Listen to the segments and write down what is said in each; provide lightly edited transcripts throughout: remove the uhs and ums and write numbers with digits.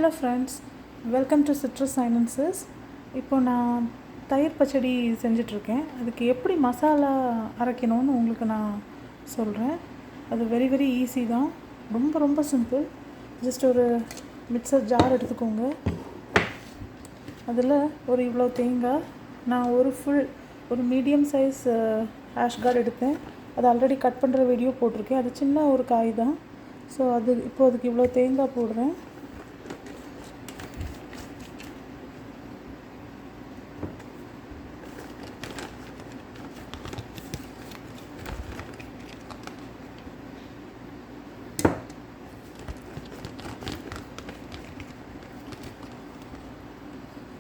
Hello friends, welcome to citrus silencers. இப்போ நான் தயிர் பச்சடி செஞ்சிட்ருக்கேன். அதுக்கு எப்படி மசாலா அரைக்கணும்னு உங்களுக்கு நான் சொல்கிறேன். அது வெரி வெரி ஈஸி தான், ரொம்ப ரொம்ப சிம்பிள். ஜஸ்ட் ஒரு மிக்சர் ஜார் எடுத்துக்கோங்க. அதில் ஒரு இவ்வளோ தேங்காய், நான் ஒரு மீடியம் சைஸ் ஆஷ் கார்ட் எடுத்தேன். அது ஆல்ரெடி கட் பண்ணுற வீடியோ போட்டிருக்கேன். அது சின்ன ஒரு காய் தான். ஸோ அதுக்கு இவ்வளோ தேங்காய் போடுறேன்.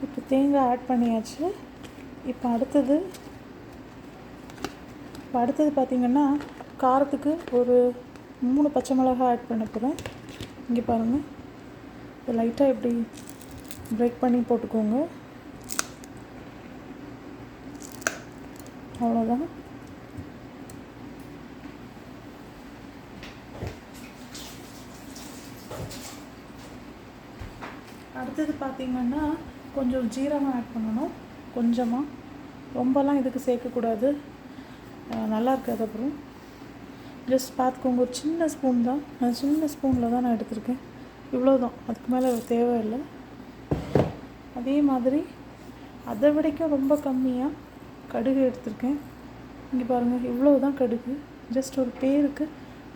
இப்போ தேங்காய் ஆட் பண்ணியாச்சு. இப்போ அடுத்தது பார்த்திங்கன்னா, காரத்துக்கு ஒரு 3 பச்சை மிளகாய் ஆட் பண்ண போகிறேன். இங்கே பாருங்கள், இது லைட்டாக இப்படி பிரேக் பண்ணி போட்டுக்கோங்க. அவ்வளோதான். அடுத்தது பார்த்திங்கன்னா, கொஞ்சம் ஜீரகம் ஆட் பண்ணணும். கொஞ்சமாக, ரொம்பலாம் இதுக்கு சேர்க்கக்கூடாது, நல்லா இருக்காது. அப்புறம் ஜஸ்ட் பார்த்துக்கோங்க, ஒரு சின்ன ஸ்பூன் தான். அந்த சின்ன ஸ்பூனில் தான் நான் எடுத்திருக்கேன். இவ்வளோ தான், அதுக்கு மேலே தேவையில்லை. அதே மாதிரி அதை விடைக்கும் ரொம்ப கம்மியாக கடுகு எடுத்திருக்கேன். இங்கே பாருங்கள், இவ்வளோ தான் கடுகு. ஜஸ்ட் ஒரு பேருக்கு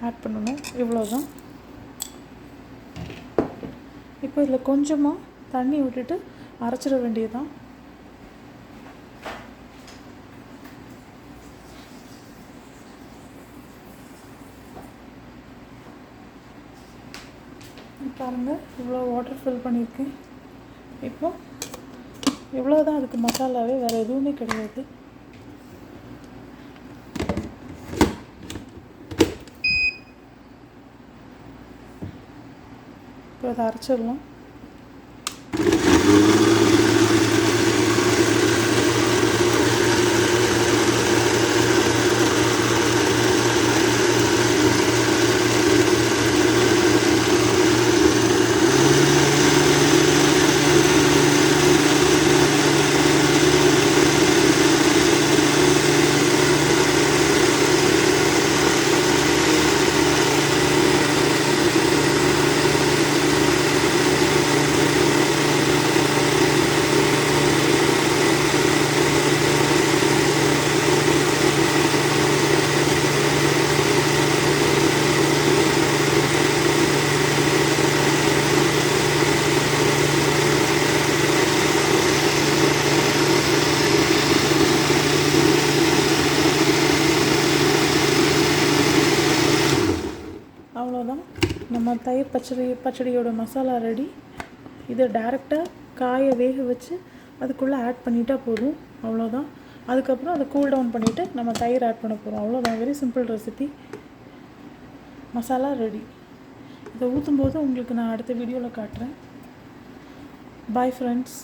ஆட் பண்ணணும், இவ்வளோ தான். இப்போ இதில் கொஞ்சமாக தண்ணி விட்டுட்டு அரைச்சிட வேண்டியதுதான். பாருங்கள், இவ்வளோ வாட்டர் ஃபில் பண்ணியிருக்கேன். இப்போ இவ்வளோ தான் அதுக்கு மசாலாவே, வேறு எதுவுமே கிடையாது. இப்போ அதை அரைச்சிடலாம். அவ்வளோதான், நம்ம தயிர் பச்சடியோட மசாலா ரெடி. இதை டைரெக்டாக காயை வேக வச்சு அதுக்குள்ளே ஆட் பண்ணிட்டா போதும். அவ்வளோதான். அதுக்கப்புறம் அதை கூல் டவுன் பண்ணிவிட்டு நம்ம தயிர் ஆட் பண்ண போகிறோம். அவ்வளோதான், very simple recipe. Masala ready. இதை ஊற்றும்போது உங்களுக்கு நான் அடுத்த வீடியோவில் காட்டுறேன். Bye friends.